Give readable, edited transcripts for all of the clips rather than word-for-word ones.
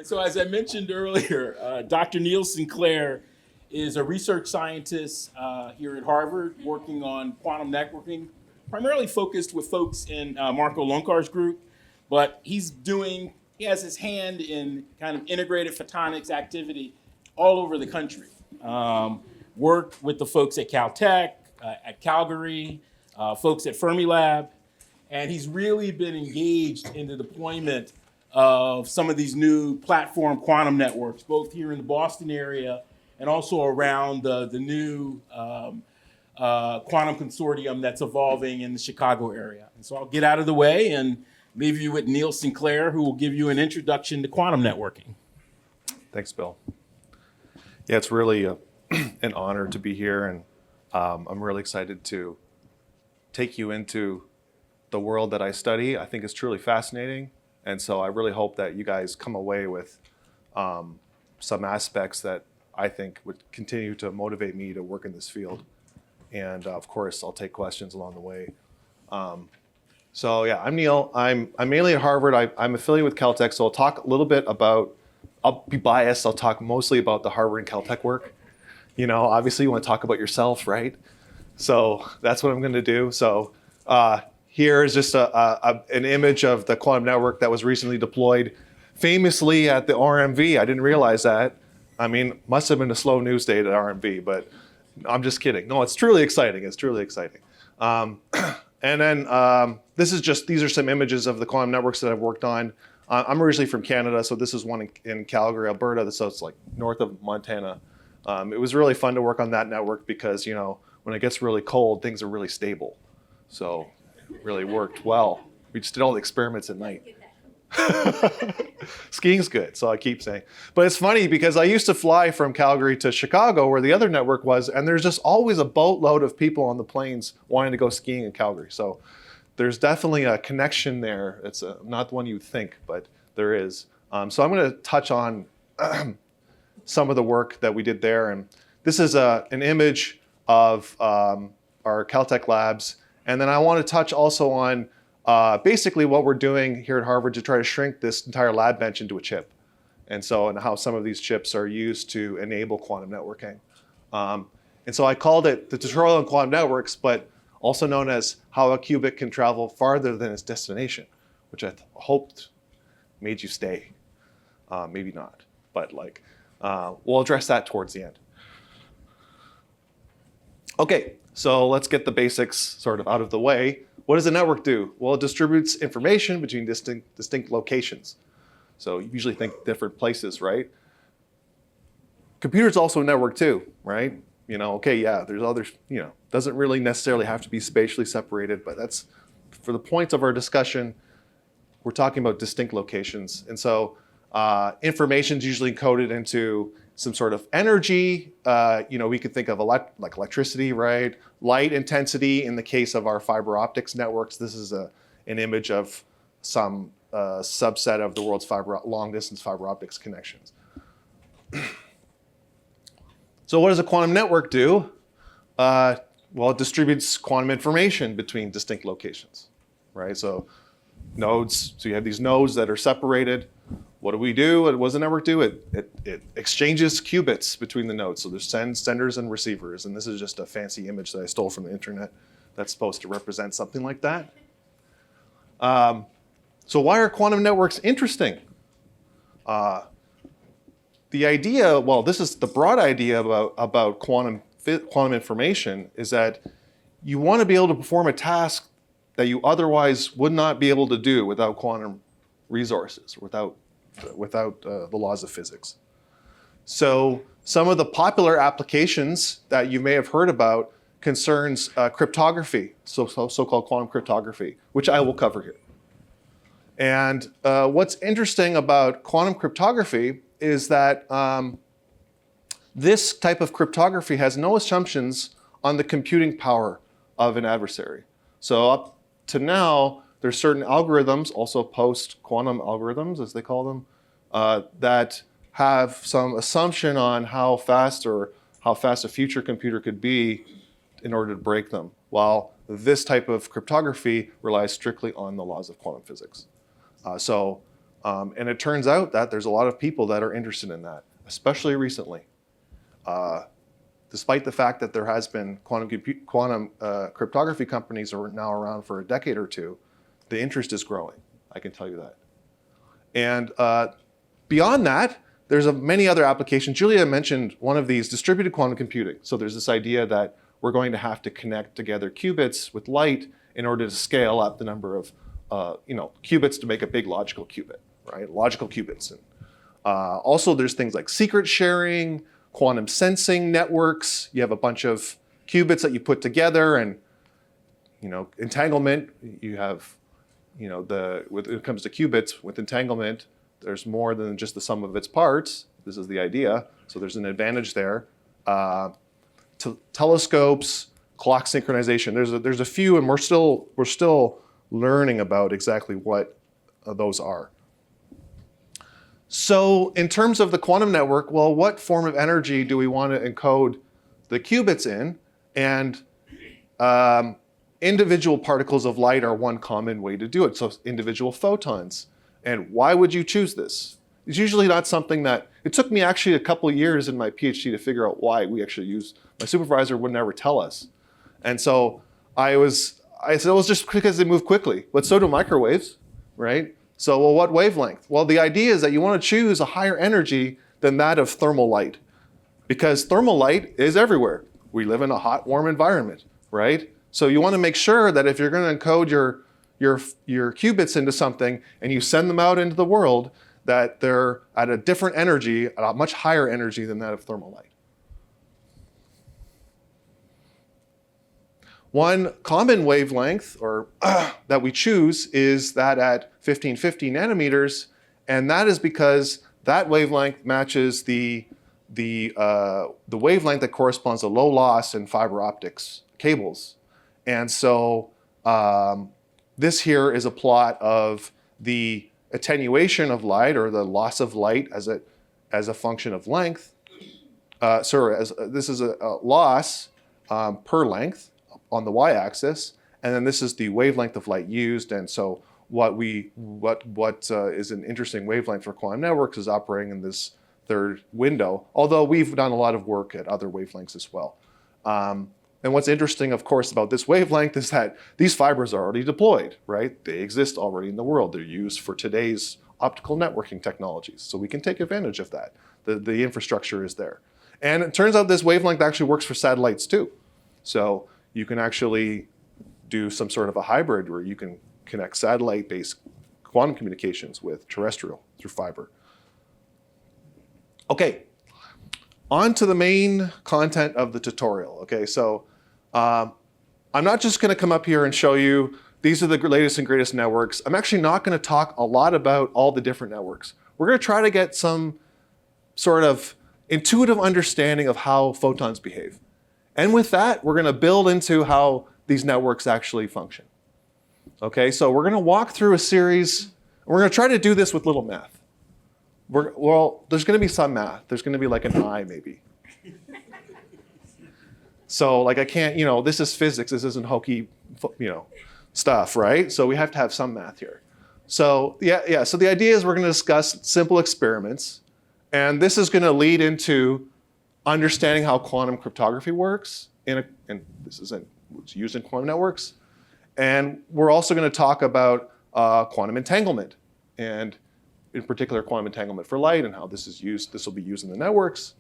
And so, as I mentioned earlier, Dr. Neil Sinclair is a research scientist here at Harvard working on quantum networking, primarily focused with folks in Marco Loncar's group. But he has his hand in kind of integrated photonics activity all over the country. Worked with the folks at Caltech, at Calgary, folks at Fermilab, and he's really been engaged in the deployment of some of these new platform quantum networks, both here in the Boston area and also around the new quantum consortium that's evolving in the Chicago area. And so I'll get out of the way and leave you with Neil Sinclair, who will give you an introduction to quantum networking. Thanks, Bill. Yeah, it's really an honor to be here, and I'm really excited to take you into the world that I study. I think it's truly fascinating, and so I really hope that you guys come away with some aspects that I think would continue to motivate me to work in this field. And of course, I'll take questions along the way. So yeah, I'm Neil. I'm mainly at Harvard. I'm affiliated with Caltech, so I'll talk a little bit about, I'll be biased, I'll talk mostly about the Harvard and Caltech work. You know, obviously you want to talk about yourself, right? So that's what I'm going to do. So here is just an image of the quantum network that was recently deployed famously at the RMV. I didn't realize that. I mean, must have been a slow news day at RMV, but I'm just kidding. No, it's truly exciting. It's truly exciting. And then these are some images of the quantum networks that I've worked on. I'm originally from Canada, so this is one in Calgary, Alberta, so it's like north of Montana. It was really fun to work on that network because, you know, when it gets really cold, things are really stable. So it really worked well. We just did all the experiments at night. Skiing's good, so I keep saying. But it's funny because I used to fly from Calgary to Chicago where the other network was, and there's just always a boatload of people on the planes wanting to go skiing in Calgary. So there's definitely a connection there. It's not the one you would think, but there is. So I'm going to touch on some of the work that we did there. And this is an image of our Caltech labs. And then I want to touch also on basically what we're doing here at Harvard to try to shrink this entire lab bench into a chip. And how some of these chips are used to enable quantum networking. And so I called it the tutorial on quantum networks, but also known as how a qubit can travel farther than its destination, which I hoped made you stay. Maybe not, but we'll address that towards the end. Okay, so let's get the basics sort of out of the way. What does a network do? Well, it distributes information between distinct locations. So you usually think different places, right? Computers also network too, right? You know, okay, yeah, there's others, you know, doesn't really necessarily have to be spatially separated, but that's, for the points of our discussion, we're talking about distinct locations. And so information is usually encoded into some sort of energy. You know, we could think of like electricity, right? Light intensity in the case of our fiber optics networks. This is an image of some subset of the world's long distance fiber optics connections. So what does a quantum network do? Well, it distributes quantum information between distinct locations, right? So nodes, so you have these nodes that are separated. What do we do? What does a network do? It exchanges qubits between the nodes. So there's senders and receivers. And this is just a fancy image that I stole from the internet that's supposed to represent something like that. So why are quantum networks interesting? The idea, well, this is the broad idea about quantum information, is that you want to be able to perform a task that you otherwise would not be able to do without quantum resources, without the laws of physics. So some of the popular applications that you may have heard about concerns cryptography, so-called quantum cryptography, which I will cover here. And what's interesting about quantum cryptography is that this type of cryptography has no assumptions on the computing power of an adversary. So up to now, there's certain algorithms, also post-quantum algorithms, as they call them, that have some assumption on how fast a future computer could be in order to break them, while this type of cryptography relies strictly on the laws of quantum physics. So And it turns out that there's a lot of people that are interested in that, especially recently. Despite the fact that there has been quantum cryptography companies are now around for a decade or two, the interest is growing, I can tell you that. And beyond that, there's many other applications. Julia mentioned one of these, distributed quantum computing. So there's this idea that we're going to have to connect together qubits with light in order to scale up the number of qubits to make a big logical qubit, right? Logical qubits. And, also, there's things like secret sharing, quantum sensing networks. You have a bunch of qubits that you put together, and entanglement. You have, when it comes to qubits, with entanglement, there's more than just the sum of its parts. This is the idea. So there's an advantage there. Telescopes, clock synchronization. There's a few, and we're still learning about exactly what those are. So in terms of the quantum network, well, what form of energy do we want to encode the qubits in? And individual particles of light are one common way to do it. So individual photons. And why would you choose this? It's usually not something that, it took me actually a couple of years in my PhD to figure out why we actually use, my supervisor would never tell us. And so I said, it was just because they move quickly, but so do microwaves, right? So, well, what wavelength? Well, the idea is that you want to choose a higher energy than that of thermal light, because thermal light is everywhere. We live in a hot, warm environment, right? So you want to make sure that if you're going to encode your qubits into something and you send them out into the world, that they're at a different energy, a much higher energy than that of thermal light. One common wavelength that we choose is that at 1550 nanometers, and that is because that wavelength matches the wavelength that corresponds to low loss in fiber optics cables. And so this here is a plot of the attenuation of light, or the loss of light as a function of length. This is a loss per length on the y-axis, and then this is the wavelength of light used. And so what is an interesting wavelength for quantum networks is operating in this third window, although we've done a lot of work at other wavelengths as well. And what's interesting, of course, about this wavelength is that these fibers are already deployed, right? They exist already in the world. They're used for today's optical networking technologies. So we can take advantage of that. The infrastructure is there. And it turns out this wavelength actually works for satellites too. So you can actually do some sort of a hybrid where you can connect satellite-based quantum communications with terrestrial through fiber. Okay, on to the main content of the tutorial. Okay, so I'm not just going to come up here and show you these are the latest and greatest networks. I'm actually not going to talk a lot about all the different networks. We're going to try to get some sort of intuitive understanding of how photons behave. And with that, we're going to build into how these networks actually function. Okay, so we're going to walk through a series. We're going to try to do this with little math. Well, there's going to be some math. There's going to be like an I maybe. So like I can't, this is physics. This isn't hokey, stuff, right? So we have to have some math here. So yeah. So the idea is we're going to discuss simple experiments, and this is going to lead into understanding how quantum cryptography works, and this is it's used in quantum networks. And we're also going to talk about quantum entanglement, and in particular quantum entanglement for light, and how this is used. This will be used in the networks.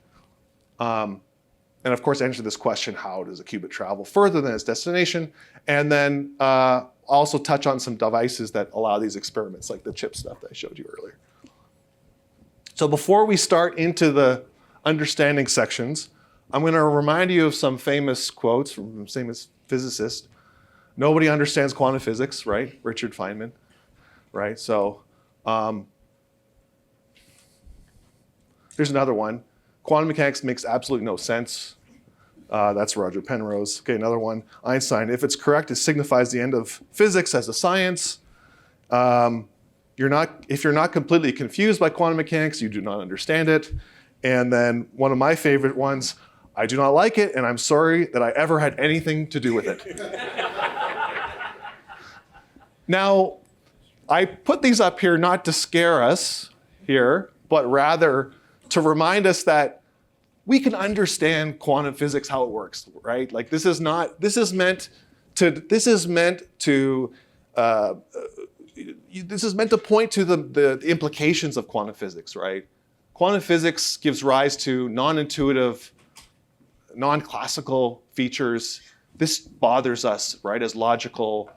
And of course, answer this question: how does a qubit travel further than its destination? And then also touch on some devices that allow these experiments, like the chip stuff that I showed you earlier. So before we start into the understanding sections, I'm going to remind you of some famous quotes from famous physicists. Nobody understands quantum physics, right? Richard Feynman, right? So here's another one. Quantum mechanics makes absolutely no sense. That's Roger Penrose. Okay, another one. Einstein, if it's correct, it signifies the end of physics as a science. If you're not completely confused by quantum mechanics, you do not understand it. And then one of my favorite ones, I do not like it, and I'm sorry that I ever had anything to do with it. Now, I put these up here not to scare us here, but rather to remind us that we can understand quantum physics, how it works, right? Like this is meant to point to the implications of quantum physics, right? Quantum physics gives rise to non-intuitive, non-classical features. This bothers us, right, as logical,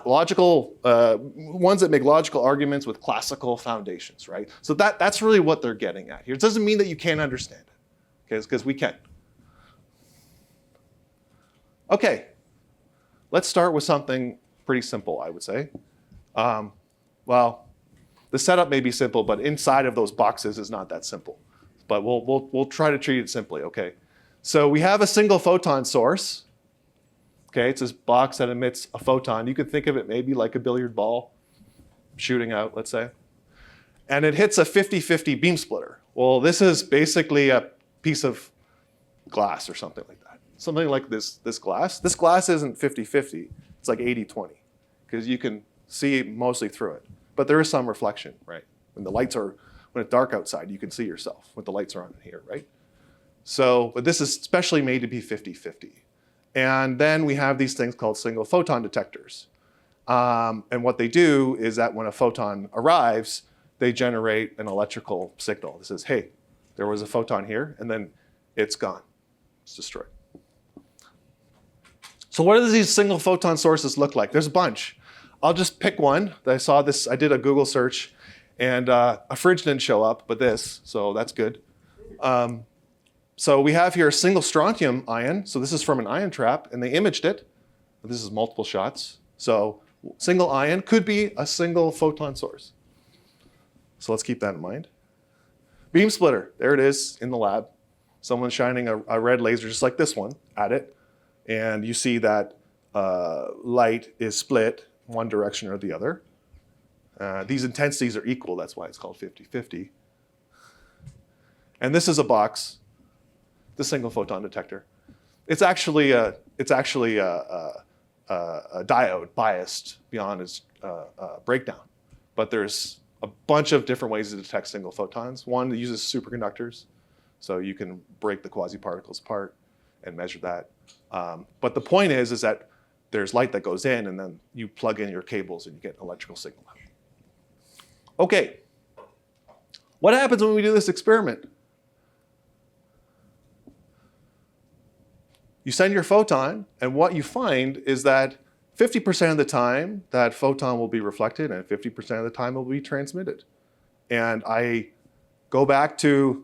logical ones that make logical arguments with classical foundations, right? So that's really what they're getting at here. It doesn't mean that you can't understand it, okay? Because we can. Okay, let's start with something pretty simple, I would say. Well, the setup may be simple, but inside of those boxes is not that simple. But we'll try to treat it simply, okay? So we have a single photon source. Okay, it's this box that emits a photon. You could think of it maybe like a billiard ball shooting out, let's say. And it hits a 50-50 beam splitter. Well, this is basically a piece of glass or something like that. Something like this glass. This glass isn't 50-50. It's like 80-20 because you can see mostly through it. But there is some reflection, right? When it's dark outside, you can see yourself when the lights are on in here, right? So, but this is specially made to be 50-50. And then we have these things called single photon detectors. And what they do is that when a photon arrives, they generate an electrical signal that says, hey, there was a photon here, and then it's gone. It's destroyed. So what do these single photon sources look like? There's a bunch. I'll just pick one. I saw this, I did a Google search, and a fridge didn't show up, but this, so that's good. So we have here a single strontium ion. So this is from an ion trap, and they imaged it. This is multiple shots. So single ion could be a single photon source. So let's keep that in mind. Beam splitter, there it is in the lab. Someone's shining a red laser just like this one at it. And you see that light is split one direction or the other. These intensities are equal. That's why it's called 50-50. And this is a box. The single photon detector. It's actually a diode biased beyond its breakdown. But there's a bunch of different ways to detect single photons. One uses superconductors, so you can break the quasi-particles apart and measure that. But the point is that there's light that goes in, and then you plug in your cables and you get an electrical signal out. Okay, what happens when we do this experiment? You send your photon, and what you find is that 50% of the time that photon will be reflected and 50% of the time it will be transmitted. And I go back to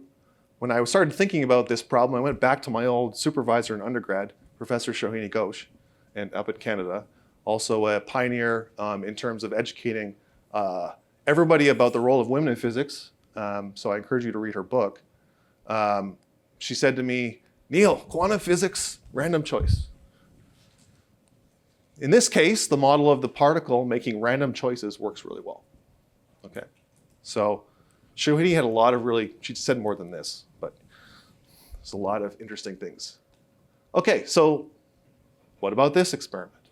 when I started thinking about this problem, I went back to my old supervisor in undergrad, Professor Shohini Ghosh, and up in Canada, also a pioneer in terms of educating everybody about the role of women in physics. So I encourage you to read her book. She said to me, Neil, quantum physics, random choice. In this case, the model of the particle making random choices works really well. Okay, so Shohini had a lot of she said more than this, but there's a lot of interesting things. Okay, so what about this experiment?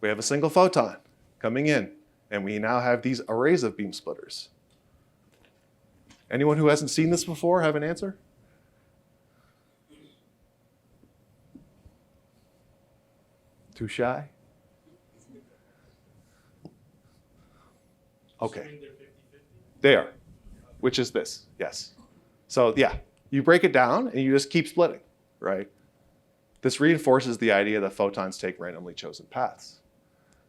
We have a single photon coming in, and we now have these arrays of beam splitters. Anyone who hasn't seen this before have an answer? Too shy? Okay. They are, which is this, yes. So yeah, you break it down and you just keep splitting, right? This reinforces the idea that photons take randomly chosen paths.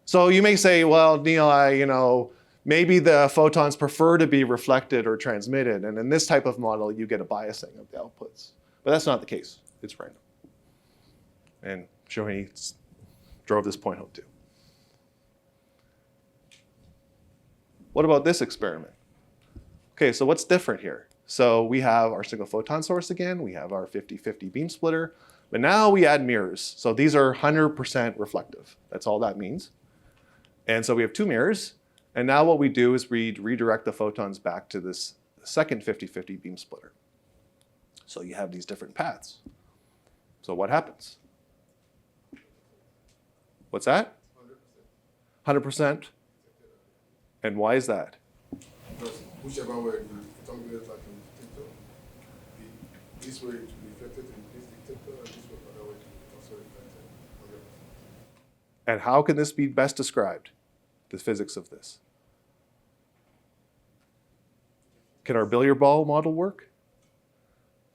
So you may say, well, Neil, maybe the photons prefer to be reflected or transmitted, and in this type of model, you get a biasing of the outputs. But that's not the case. It's random. And Shohini drove this point home too. What about this experiment? Okay, so what's different here? So we have our single photon source again, we have our 50-50 beam splitter, but now we add mirrors. So these are 100% reflective. That's all that means. And so we have two mirrors, and now what we do is we redirect the photons back to this second 50-50 beam splitter. So you have these different paths. So what happens? What's that? 100% And why is that? Because whichever way the photon behaves like a detector, this way it will be reflected in this detector, and this way other way it will also reflected on the other side. And how can this be best described, the physics of this? Can our billiard ball model work?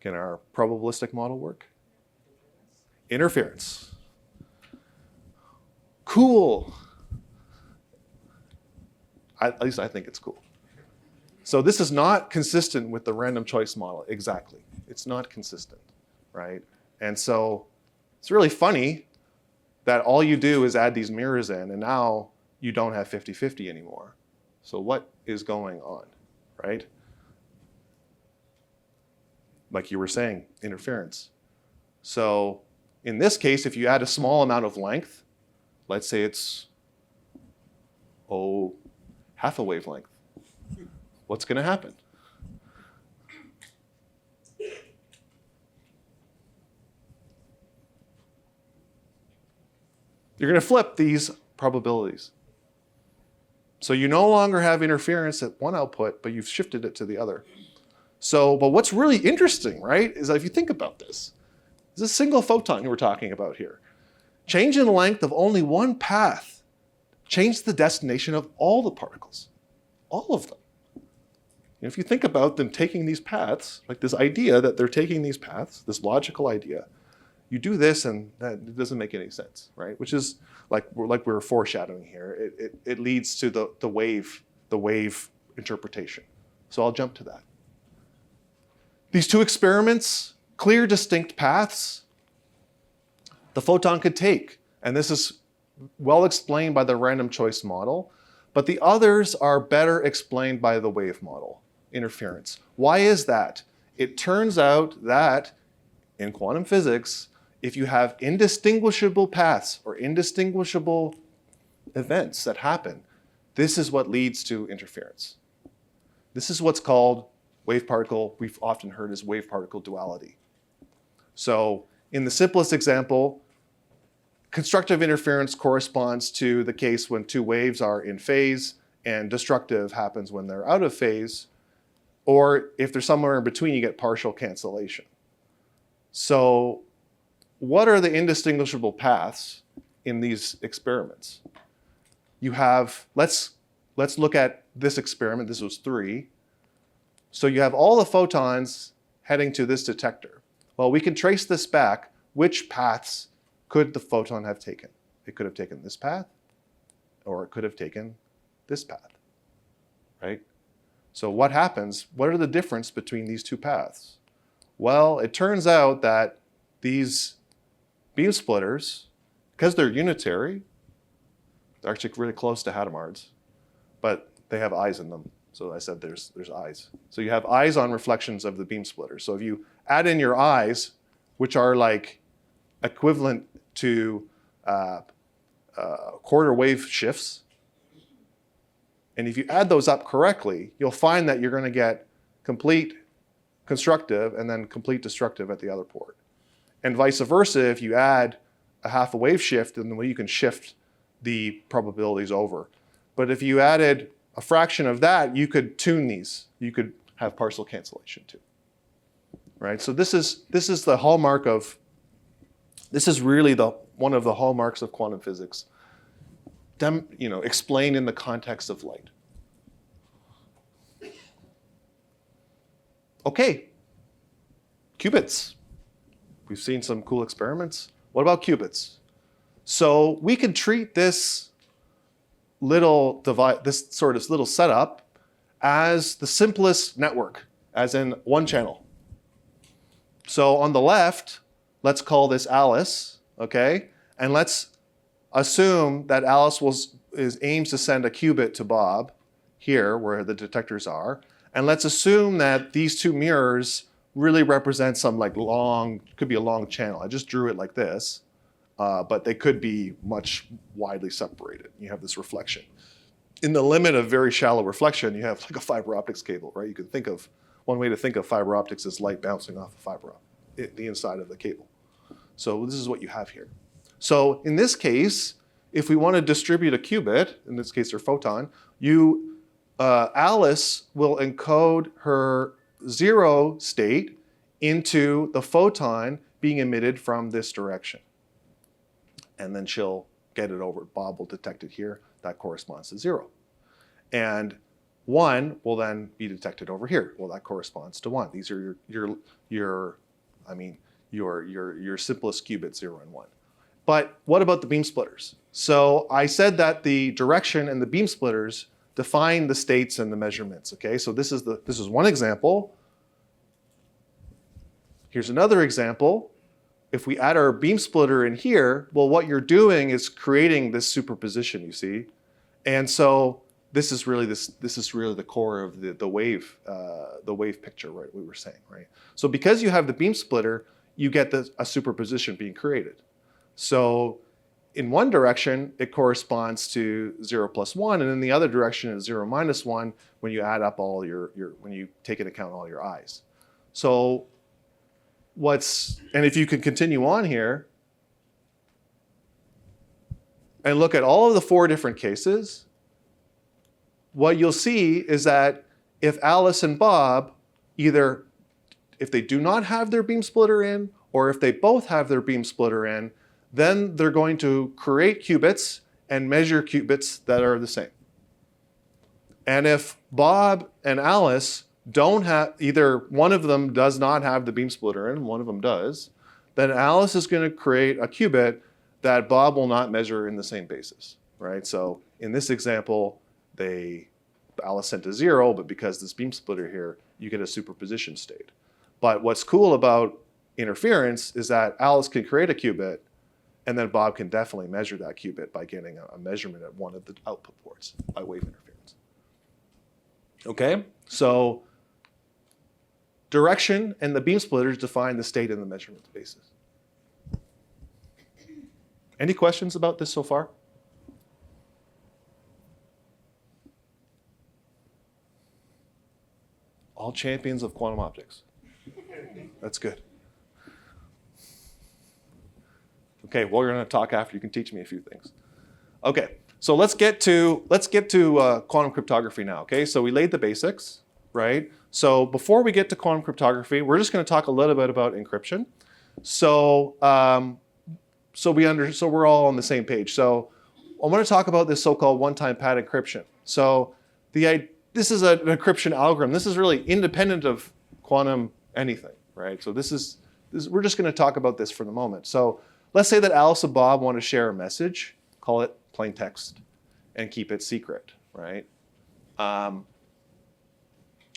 Can our probabilistic model work? Interference. Cool. At least I think it's cool. So this is not consistent with the random choice model, exactly. It's not consistent, right? And so it's really funny that all you do is add these mirrors in, and now you don't have 50-50 anymore. So what is going on, right? Like you were saying, interference. So in this case, if you add a small amount of length, let's say it's, half a wavelength, what's going to happen? You're going to flip these probabilities. So you no longer have interference at one output, but you've shifted it to the other. So, but what's really interesting, right, is that if you think about this, this is a single photon we're talking about here. Change in length of only one path changed the destination of all the particles, all of them. And if you think about them taking these paths, like this idea that they're taking these paths, this logical idea, you do this and that it doesn't make any sense, right? Which is like we're foreshadowing here. It leads to the wave interpretation. So I'll jump to that. These two experiments, clear, distinct paths the photon could take. And this is well explained by the random choice model, but the others are better explained by the wave model, interference. Why is that? It turns out that in quantum physics, if you have indistinguishable paths or indistinguishable events that happen, this is what leads to interference. This is what's called wave-particle, we've often heard as wave-particle duality. So in the simplest example, constructive interference corresponds to the case when two waves are in phase, and destructive happens when they're out of phase, or if they're somewhere in between, you get partial cancellation. So what are the indistinguishable paths in these experiments? You have, let's look at this experiment. This was 3. So you have all the photons heading to this detector. Well, we can trace this back. Which paths could the photon have taken? It could have taken this path, or it could have taken this path, right? So what happens? What are the difference between these two paths? Well, it turns out that these beam splitters, because they're unitary, they're actually really close to Hadamard's, but they have eyes in them. So I said there's eyes. So you have eyes on reflections of the beam splitter. So if you add in your eyes, which are like equivalent to quarter wave shifts, and if you add those up correctly, you'll find that you're going to get complete constructive and then complete destructive at the other port. And vice versa, if you add a half a wave shift, then you can shift the probabilities over. But if you added a fraction of that, you could tune these. You could have partial cancellation too, right? So this is the hallmark of, this is really one of the hallmarks of quantum physics, explained in the context of light. Okay, qubits. We've seen some cool experiments. What about qubits? So we could treat this little device, this sort of little setup, as the simplest network, as in one channel. So on the left, let's call this Alice, okay? And let's assume that Alice aims to send a qubit to Bob here, where the detectors are. And let's assume that these two mirrors really represent some could be a long channel. I just drew it like this, but they could be much widely separated. You have this reflection. In the limit of very shallow reflection, you have like a fiber optics cable, right? You can think of, one way to think of fiber optics is light bouncing off a fiber optic, the inside of the cable. So this is what you have here. So in this case, if we want to distribute a qubit, in this case or photon, you Alice will encode her 0 state into the photon being emitted from this direction. And then she'll get it over. Bob will detect it here. That corresponds to 0. And 1 will then be detected over here. Well, that corresponds to 1. These are your simplest qubits, 0 and 1. But what about the beam splitters? So I said that the direction and the beam splitters define the states and the measurements. Okay, so this is one example. Here's another example. If we add our beam splitter in here, well, what you're doing is creating this superposition, you see. And so this is really the core of the wave picture, right? We were saying, right? So because you have the beam splitter, you get a superposition being created. So in one direction, it corresponds to 0 plus 1, and in the other direction is 0 minus 1 when you add up all when you take into account all your i's. So and if you could continue on here and look at all of the 4 different cases, what you'll see is that if Alice and Bob, either if they do not have their beam splitter in, or if they both have their beam splitter in, then they're going to create qubits and measure qubits that are the same. And if Bob and Alice don't have, either one of them does not have the beam splitter in, one of them does, then Alice is going to create a qubit that Bob will not measure in the same basis, right? So in this example, Alice sent a 0, but because this beam splitter here, you get a superposition state. But what's cool about interference is that Alice can create a qubit, and then Bob can definitely measure that qubit by getting a measurement at one of the output ports by wave interference. Okay, so direction and the beam splitters define the state and the measurement basis. Any questions about this so far? All champions of quantum optics. That's good. Okay, well, we're going to talk after. You can teach me a few things. Okay, so let's get to quantum cryptography now. Okay, so we laid the basics, right? So before we get to quantum cryptography, we're just going to talk a little bit about encryption. So we're all on the same page. So I want to talk about this so-called one-time pad encryption. So this is an encryption algorithm. This is really independent of quantum anything, right? So we're just going to talk about this for the moment. So let's say that Alice and Bob want to share a message, call it plain text, and keep it secret, right? And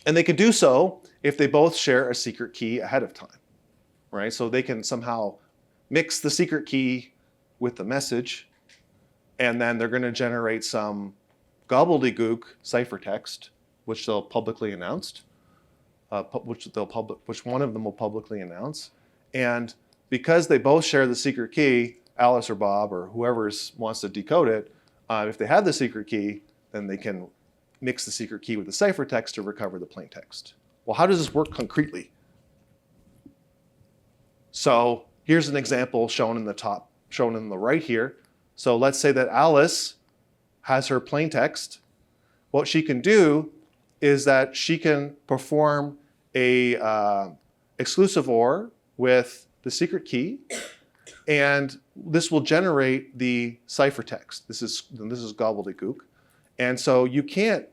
they could do so if they both share a secret key ahead of time, right? So they can somehow mix the secret key with the message, and then they're going to generate some gobbledygook ciphertext, which they'll publicly announce, which one of them will publicly announce. And because they both share the secret key, Alice or Bob or whoever wants to decode it, if they have the secret key, then they can mix the secret key with the ciphertext to recover the plain text. Well, how does this work concretely? So here's an example shown in the right here. So let's say that Alice has her plain text. What she can do is that she can perform a exclusive OR with the secret key, and this will generate the ciphertext. This is gobbledygook, and so you can't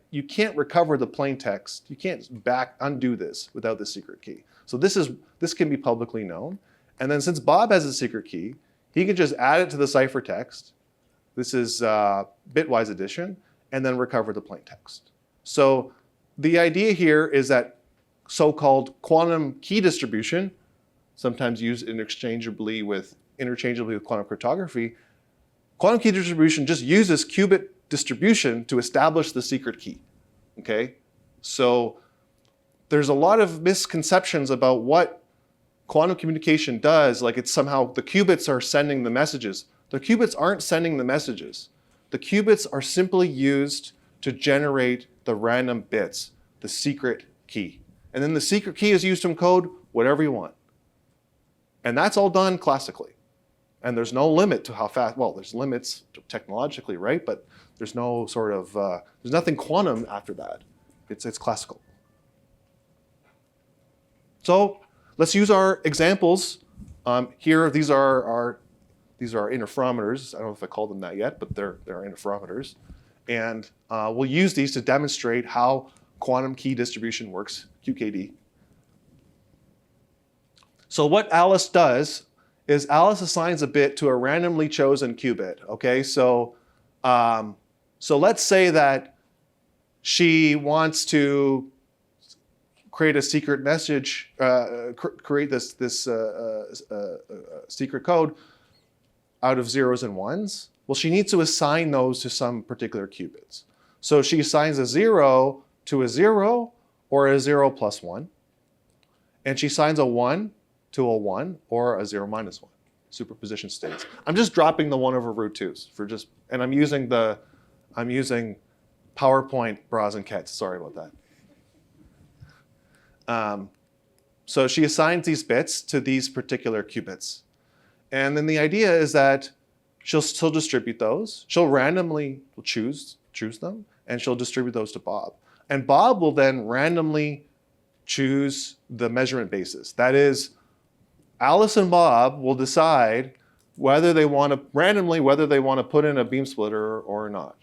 recover the plain text. You can't undo this without the secret key. So this can be publicly known, and then since Bob has a secret key, he can just add it to the ciphertext. This is bitwise addition, and then recover the plain text. So the idea here is that so-called quantum key distribution, sometimes used interchangeably with quantum cryptography, quantum key distribution just uses qubit distribution to establish the secret key. Okay? So there's a lot of misconceptions about what quantum communication does, like it's somehow the qubits are sending the messages. The qubits aren't sending the messages. The qubits are simply used to generate the random bits, the secret key. And then the secret key is used to encode whatever you want. And that's all done classically. And there's no limit to how fast, well, there's limits technologically, right? But there's no sort of, there's nothing quantum after that. It's classical. So let's use our examples. Here, these are interferometers. I don't know if I called them that yet, but they're interferometers. And we'll use these to demonstrate how quantum key distribution works, QKD. So what Alice does is Alice assigns a bit to a randomly chosen qubit. Okay, so let's say that she wants to create a secret message, create this secret code out of zeros and ones. Well, she needs to assign those to some particular qubits. So she assigns a 0 to a 0 or a 0 plus 1. And she assigns a 1 to a 1 or a 0 minus 1. Superposition states. I'm just dropping the 1 over root 2s for just, and I'm using PowerPoint bras and cats. Sorry about that. So she assigns these bits to these particular qubits. And then the idea is that she'll distribute those. She'll randomly choose them, and she'll distribute those to Bob. And Bob will then randomly choose the measurement basis. That is, Alice and Bob will decide whether they want to put in a beam splitter or not.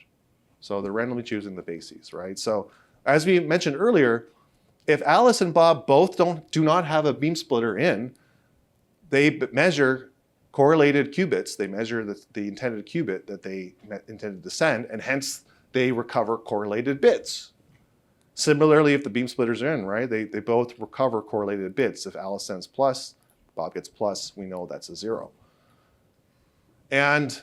So they're randomly choosing the bases, right? So as we mentioned earlier, if Alice and Bob both do not have a beam splitter in, they measure correlated qubits. They measure the intended qubit that they intended to send, and hence they recover correlated bits. Similarly, if the beam splitters are in, right, they both recover correlated bits. If Alice sends plus, Bob gets plus, we know that's a 0. And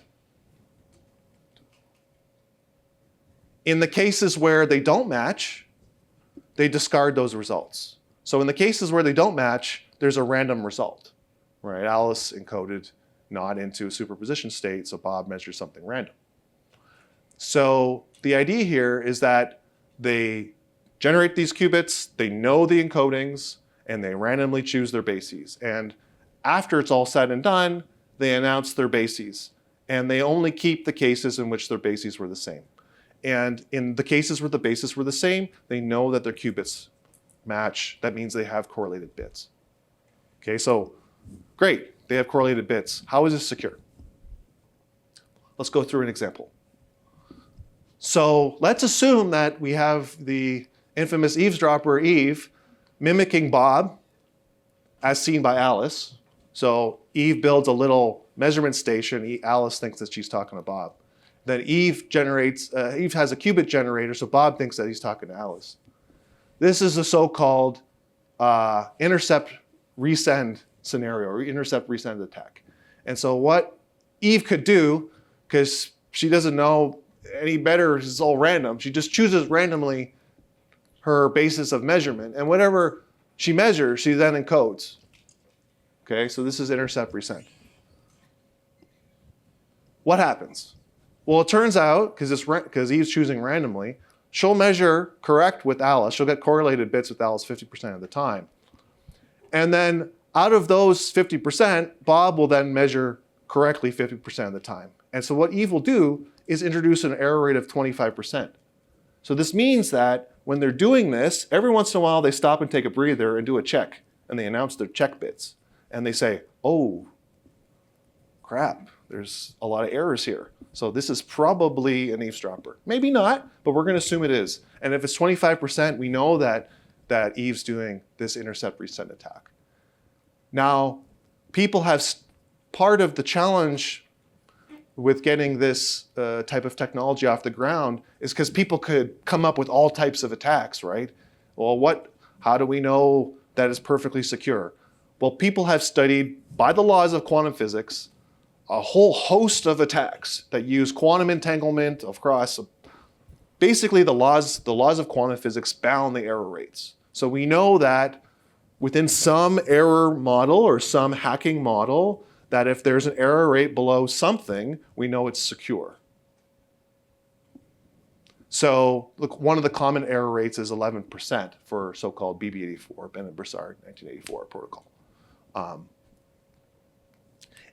in the cases where they don't match, they discard those results. So in the cases where they don't match, there's a random result, right? Alice encoded not into a superposition state, so Bob measures something random. So the idea here is that they generate these qubits, they know the encodings, and they randomly choose their bases. And after it's all said and done, they announce their bases. And they only keep the cases in which their bases were the same. And in the cases where the bases were the same, they know that their qubits match. That means they have correlated bits. Okay, so great, they have correlated bits. How is this secure? Let's go through an example. So let's assume that we have the infamous eavesdropper Eve mimicking Bob as seen by Alice. So Eve builds a little measurement station. Alice thinks that she's talking to Bob. Then Eve has a qubit generator, so Bob thinks that he's talking to Alice. This is a so-called intercept resend scenario, or intercept resend attack. And so what Eve could do, because she doesn't know any better, it's all random, she just chooses randomly her basis of measurement, and whatever she measures, she then encodes. Okay, so this is intercept resend. What happens? Well, it turns out, because Eve's choosing randomly, she'll measure correct with Alice. She'll get correlated bits with Alice 50% of the time. And then out of those 50%, Bob will then measure correctly 50% of the time. And so what Eve will do is introduce an error rate of 25%. So this means that when they're doing this, every once in a while they stop and take a breather and do a check. And they announce their check bits. And they say, oh, crap, there's a lot of errors here. So this is probably an eavesdropper. Maybe not, but we're going to assume it is. And if it's 25%, we know that Eve's doing this intercept resend attack. Now, people have part of the challenge with getting this type of technology off the ground is because people could come up with all types of attacks, right? Well, how do we know that it's perfectly secure? Well, people have studied, by the laws of quantum physics, a whole host of attacks that use quantum entanglement across. Basically, the laws of quantum physics bound the error rates. So we know that within some error model or some hacking model, that if there's an error rate below something, we know it's secure. So look, one of the common error rates is 11% for so-called BB84, Bennett-Broussard 1984 protocol.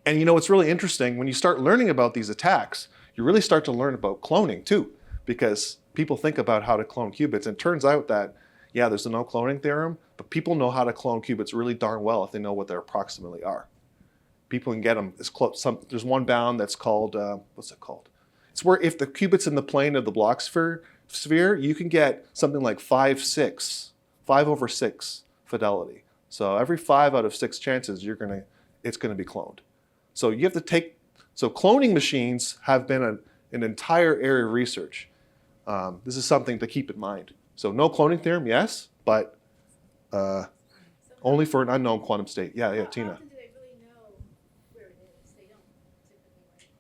And you know, it's really interesting when you start learning about these attacks, you really start to learn about cloning too, because people think about how to clone qubits. And it turns out that, yeah, there's a no cloning theorem, but people know how to clone qubits really darn well if they know what they approximately are. People can get them as close. There's one bound that's called, what's it called? It's where if the qubit's in the plane of the Bloch sphere, you can get something like 5/6 fidelity. So every 5 out of 6 chances, it's gonna be cloned. So you have to take, so cloning machines have been an entire area of research. This is something to keep in mind. So no cloning theorem, yes, but only for an unknown quantum state. Yeah, Tina. How often do they really know where it is? They don't typically, right?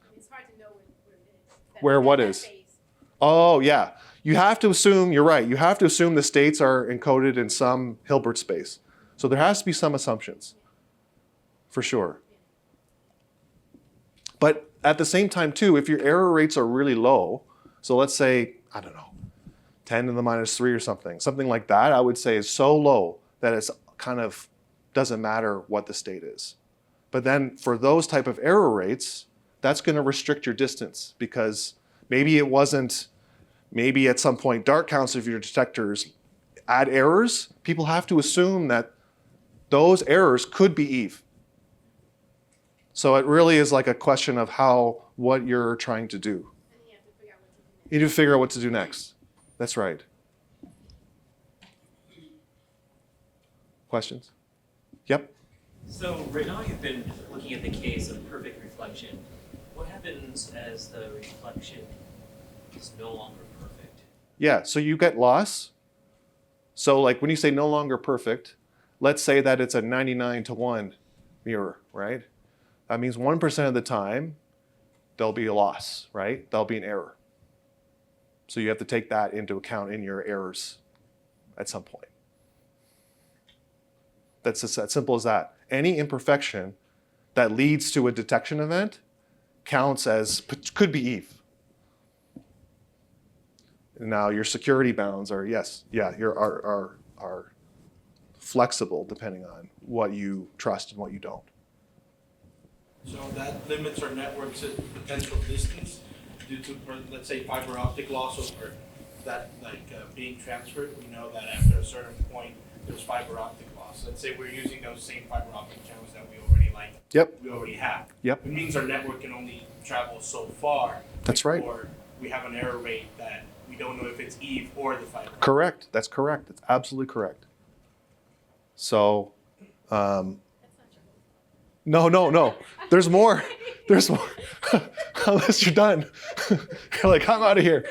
I mean, it's hard to know where it is. Where what is? Phase. Oh, yeah. You have to assume, you're right, you have to assume the states are encoded in some Hilbert space. So there has to be some assumptions, for sure. But at the same time, too, if your error rates are really low, so let's say, I don't know, 10 to the minus 3 or something like that, I would say is so low that it's kind of doesn't matter what the state is. But then for those type of error rates, that's going to restrict your distance because maybe it wasn't, maybe at some point dark counts of your detectors add errors. People have to assume that those errors could be Eve. So it really is like a question of what you're trying to do. And you have to figure out what to do next. You need to figure out what to do next. That's right. Questions? Yep. So right now you've been looking at the case of perfect reflection. What happens as the reflection is no longer perfect? Yeah, so you get loss. So like when you say no longer perfect, let's say that it's a 99-to-1 mirror, right? That means 1% of the time, there'll be a loss, right? There'll be an error. So you have to take that into account in your errors at some point. That's as simple as that. Any imperfection that leads to a detection event counts as, could be Eve. Now your security bounds are, are flexible depending on what you trust and what you don't. So that limits our network's potential distance due to, let's say, fiber optic loss or that being transferred. We know that after a certain point, there's fiber optic loss. Let's say we're using those same fiber optic channels that we already have. Yep. It means our network can only travel so far. That's right. Or we have an error rate that we don't know if it's Eve or the fiber. Correct. That's correct. That's absolutely correct. So, That's not true. no. There's more. There's more. Unless you're done. You're like, I'm out of here.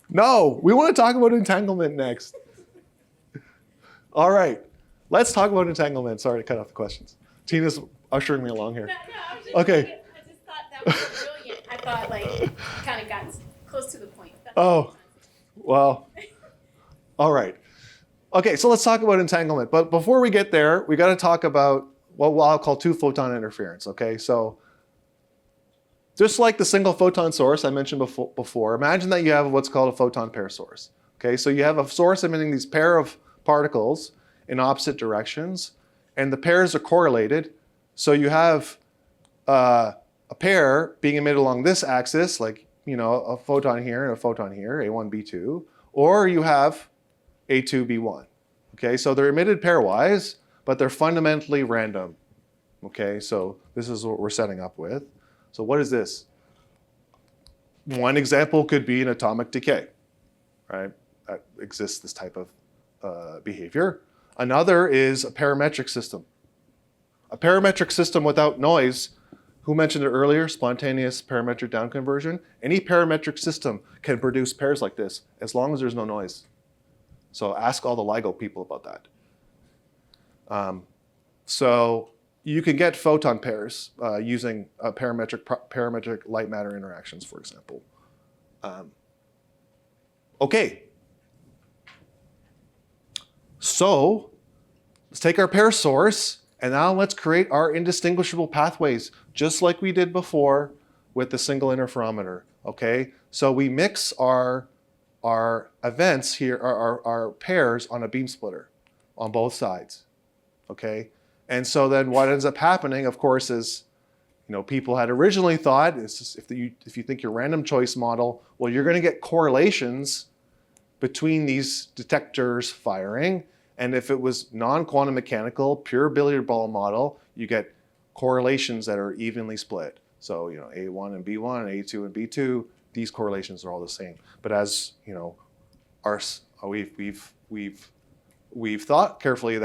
No, we want to talk about entanglement next. All right. Let's talk about entanglement. Sorry to cut off the questions. Tina's ushering me along here. No, I was just Okay. thinking, I just thought that was brilliant. I thought like kind of got close to the point. That's Oh. all I was trying to say. Well, all right. Okay, so let's talk about entanglement. But before we get there, we got to talk about what I'll call two-photon interference, okay? So just like the single photon source I mentioned before, imagine that you have what's called a photon pair source, okay? So you have a source emitting these pair of particles in opposite directions, and the pairs are correlated. So you have a pair being emitted along this axis, like, a photon here and a photon here, A1, B2, or you have A2, B1. Okay, so they're emitted pairwise, but they're fundamentally random. Okay, so this is what we're setting up with. So what is this? One example could be an atomic decay, right? That exists, this type of behavior. Another is a parametric system. A parametric system without noise, who mentioned it earlier, spontaneous parametric downconversion. Any parametric system can produce pairs like this as long as there's no noise. So ask all the LIGO people about that. So you can get photon pairs using parametric light matter interactions, for example. Okay. So let's take our pair source and now let's create our indistinguishable pathways, just like we did before with the single interferometer. Okay. So we mix our events here, our pairs on a beam splitter on both sides. Okay. And so then what ends up happening, of course, is people had originally thought, if you think your random choice model, well, you're going to get correlations between these detectors firing. And if it was non-quantum mechanical, pure billiard ball model, you get correlations that are evenly split. So A1 and B1, A2 and B2, these correlations are all the same. But as we've thought carefully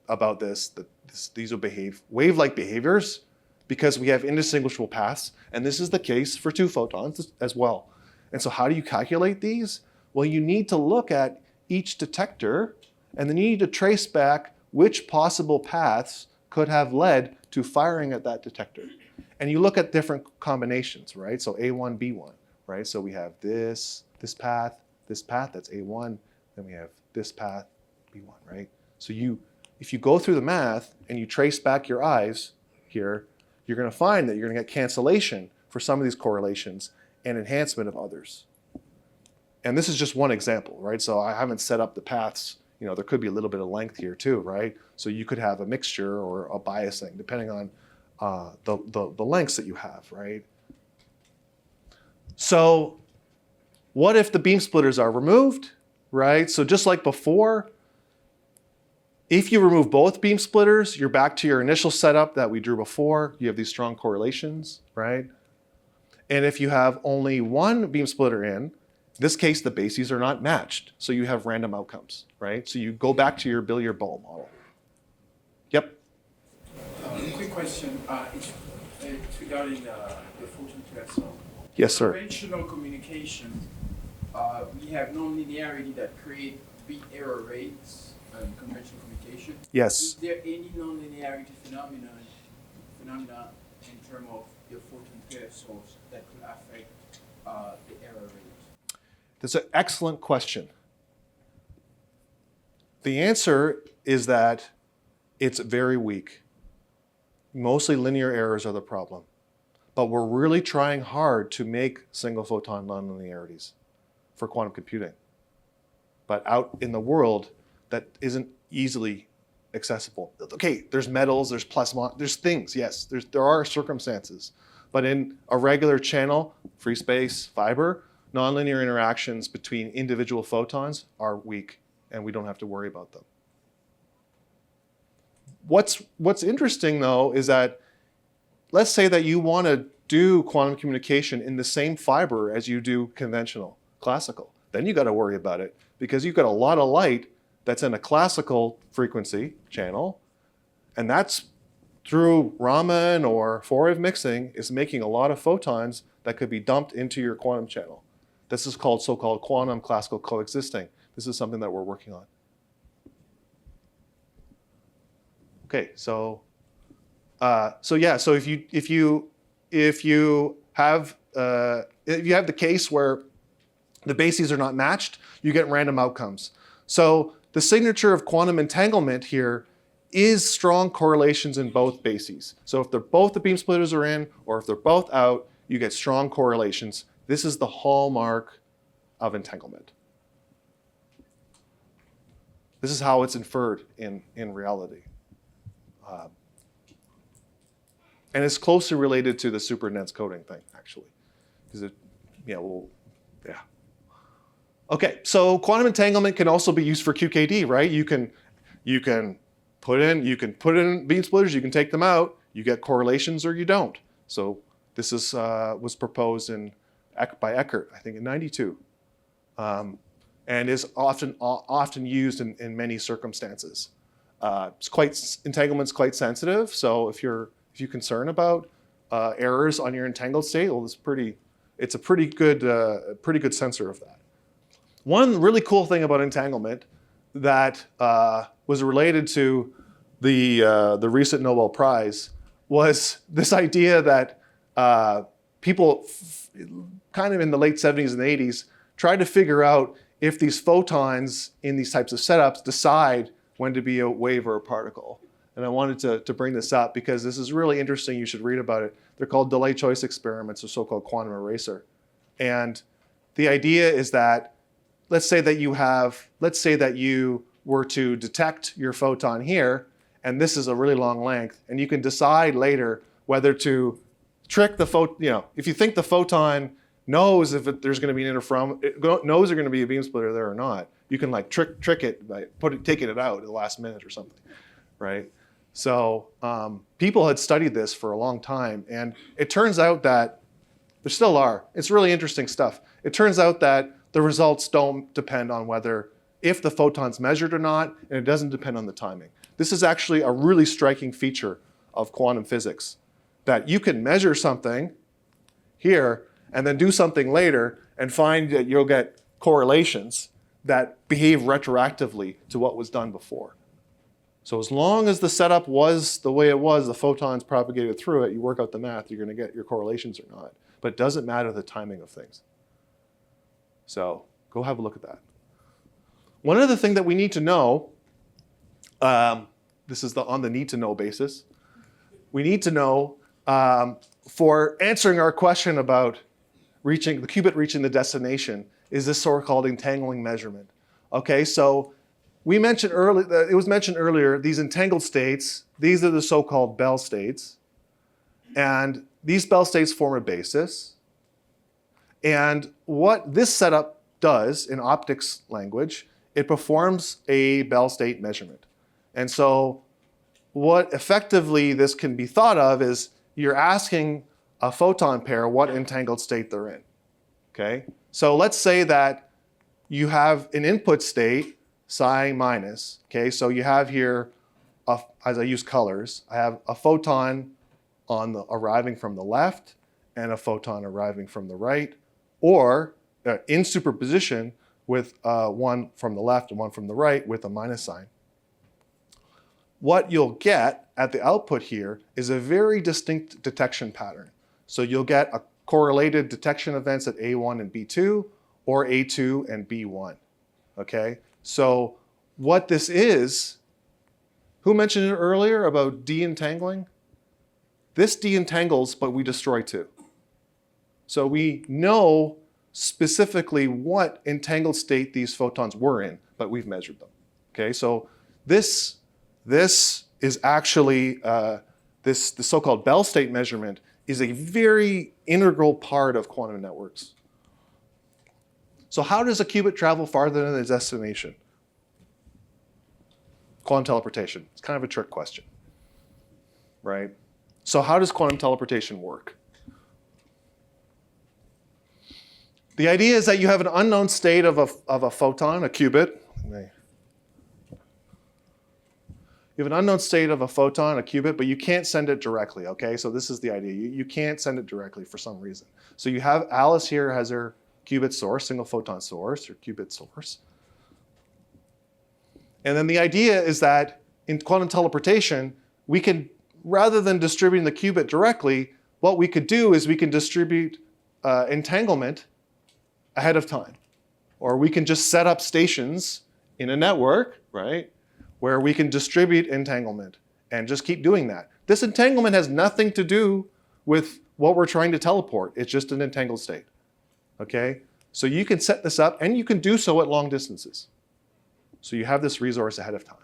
about this, that these will behave wave-like behaviors because we have indistinguishable paths, and this is the case for 2 photons as well. And so how do you calculate these? Well, you need to look at each detector, and then you need to trace back which possible paths could have led to firing at that detector. And you look at different combinations, right? So A1, B1, right? So we have this path, that's A1, then we have this path, B1, right? So if you go through the math and you trace back your eyes here, you're going to find that you're going to get cancellation for some of these correlations and enhancement of others. And this is just one example, right? So I haven't set up the paths. There could be a little bit of length here too, right? So you could have a mixture or a biasing depending on the lengths that you have, right? So what if the beam splitters are removed, right? So just like before, if you remove both beam splitters, you're back to your initial setup that we drew before. You have these strong correlations, right? And if you have only one beam splitter in this case, the bases are not matched, so you have random outcomes, right? So you go back to your billiard ball model. Yep. Quick question. It's regarding the photon transfer. Yes, sir. Conventional communication, we have nonlinearity that create big error rates in conventional communication. Yes. Is there any nonlinearity phenomena in terms of your photon pair source that could affect the error rate? That's an excellent question. The answer is that it's very weak. Mostly linear errors are the problem. But we're really trying hard to make single photon nonlinearities for quantum computing. But out in the world, that isn't easily accessible. Okay, there's metals, there's plasma, there's things, yes, there are circumstances. But in a regular channel, free space, fiber, nonlinear interactions between individual photons are weak, and we don't have to worry about them. What's interesting, though, is that let's say that you want to do quantum communication in the same fiber as you do conventional, classical. Then you got to worry about it, because you've got a lot of light that's in a classical frequency channel, and that's through Raman or four-wave mixing is making a lot of photons that could be dumped into your quantum channel. This is called so-called quantum classical coexisting. This is something that we're working on. Okay, so if you have the case where the bases are not matched, you get random outcomes. So the signature of quantum entanglement here is strong correlations in both bases. So if both the beam splitters are in, or if they're both out, you get strong correlations. This is the hallmark of entanglement. This is how it's inferred in reality. And it's closely related to the super-dense coding thing, actually. Okay, so quantum entanglement can also be used for QKD, right? You can put in beam splitters, you can take them out, you get correlations or you don't. So this was proposed by Eckert, I think in '92, and is often used in many circumstances. Entanglement's quite sensitive, so if you're concerned about errors on your entangled state, well, it's a pretty good sensor of that. One really cool thing about entanglement that was related to the recent Nobel Prize was this idea that people kind of in the late 70s and 80s tried to figure out if these photons in these types of setups decide when to be a wave or a particle. And I wanted to bring this up because this is really interesting. You should read about it. They're called delay choice experiments, or so-called quantum eraser. And the idea is that, let's say that you were to detect your photon here, and this is a really long length, and you can decide later whether to trick the photon, if you think the photon knows if there's going to be an knows there's going to be a beam splitter there or not, you can like trick it by taking it out at the last minute or something, right? So people had studied this for a long time, and it turns out that there still are. It's really interesting stuff. It turns out that the results don't depend on if the photon's measured or not, and it doesn't depend on the timing. This is actually a really striking feature of quantum physics, that you can measure something here and then do something later and find that you'll get correlations that behave retroactively to what was done before. So as long as the setup was the way it was, the photons propagated through it, you work out the math, you're going to get your correlations or not. But it doesn't matter the timing of things. So go have a look at that. One other thing that we need to know, this is on the need to know basis. We need to know for answering our question about the qubit reaching the destination is this so-called entangling measurement. Okay, so it was mentioned earlier, these entangled states, these are the so-called Bell states. And these Bell states form a basis. And what this setup does in optics language, it performs a Bell state measurement. And so what effectively this can be thought of is you're asking a photon pair what entangled state they're in. Okay? So let's say that you have an input state, psi minus. Okay, so you have here, as I use colors, I have a photon arriving from the left and a photon arriving from the right, or in superposition with one from the left and one from the right with a minus sign. What you'll get at the output here is a very distinct detection pattern. So you'll get a correlated detection events at A1 and B2, or A2 and B1. Okay? So what this is, who mentioned it earlier about de-entangling? This de-entangles, but we destroy too. So we know specifically what entangled state these photons were in, but we've measured them. Okay, so this is actually, the so-called Bell state measurement is a very integral part of quantum networks. So how does a qubit travel farther than its destination? Quantum teleportation. It's kind of a trick question, right? So how does quantum teleportation work? The idea is that you have an unknown state of a photon, a qubit. You have an unknown state of a photon, a qubit, but you can't send it directly, okay? So this is the idea. You can't send it directly for some reason. So you have Alice here has her qubit source, single photon source, or qubit source. And then the idea is that in quantum teleportation, we can, rather than distributing the qubit directly, what we could do is we can distribute entanglement ahead of time. Or we can just set up stations in a network, right, where we can distribute entanglement and just keep doing that. This entanglement has nothing to do with what we're trying to teleport. It's just an entangled state, okay? So you can set this up, and you can do so at long distances. So you have this resource ahead of time.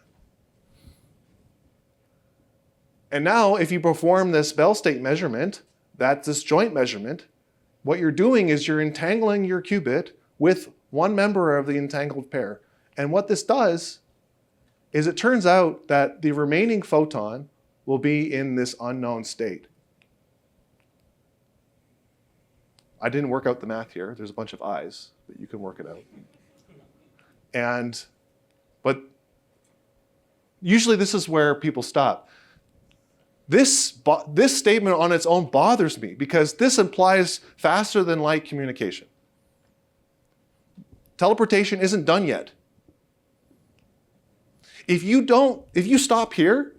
And now, if you perform this Bell state measurement, that's this joint measurement, what you're doing is you're entangling your qubit with one member of the entangled pair. And what this does is it turns out that the remaining photon will be in this unknown state. I didn't work out the math here. There's a bunch of I's, but you can work it out. But usually this is where people stop. This statement on its own bothers me because this implies faster than light communication. Teleportation isn't done yet. If you stop here,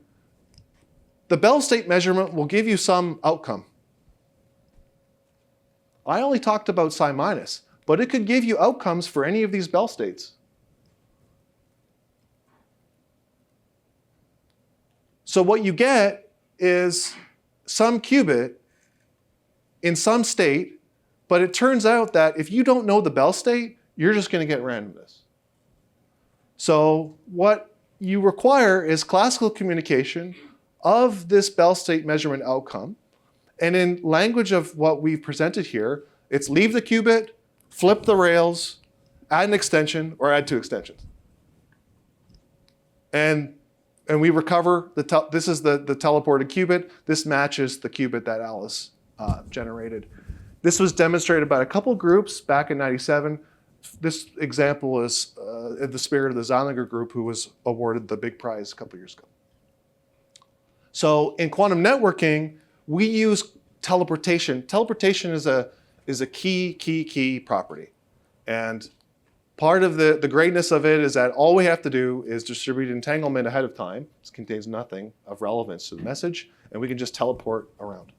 the Bell state measurement will give you some outcome. I only talked about psi minus, but it could give you outcomes for any of these Bell states. So what you get is some qubit in some state, but it turns out that if you don't know the Bell state, you're just going to get randomness. So what you require is classical communication of this Bell state measurement outcome. And in language of what we've presented here, it's leave the qubit, flip the rails, add an extension, or add two extensions. And we recover, this is the teleported qubit. This matches the qubit that Alice generated. This was demonstrated by a couple groups back in '97. This example is in the spirit of the Zeilinger group, who was awarded the big prize a couple years ago. So in quantum networking, we use teleportation. Teleportation is a key property. And part of the greatness of it is that all we have to do is distribute entanglement ahead of time. This contains nothing of relevance to the message, and we can just teleport around.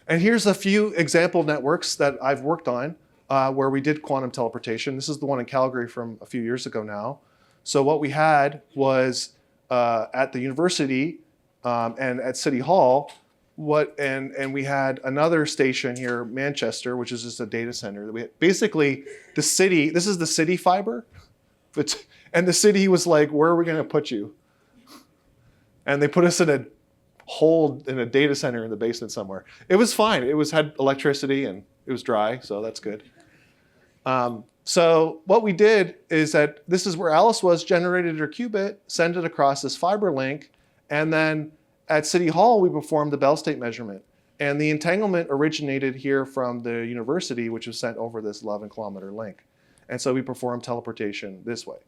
And here's a few example networks that I've worked on where we did quantum teleportation. This is the one in Calgary from a few years ago now. So what we had was at the university and at City Hall, and we had another station here, Manchester, which is just a data center. Basically, the city, this is the city fiber, and the city was like, where are we going to put you? And they put us in a hole in a data center in the basement somewhere. It was fine. It had electricity and it was dry, so that's good. So what we did is that this is where Alice was, generated her qubit, sent it across this fiber link, and then at City Hall, we performed the Bell state measurement. And the entanglement originated here from the university, which was sent over this 11-kilometer link. And so we performed teleportation this way.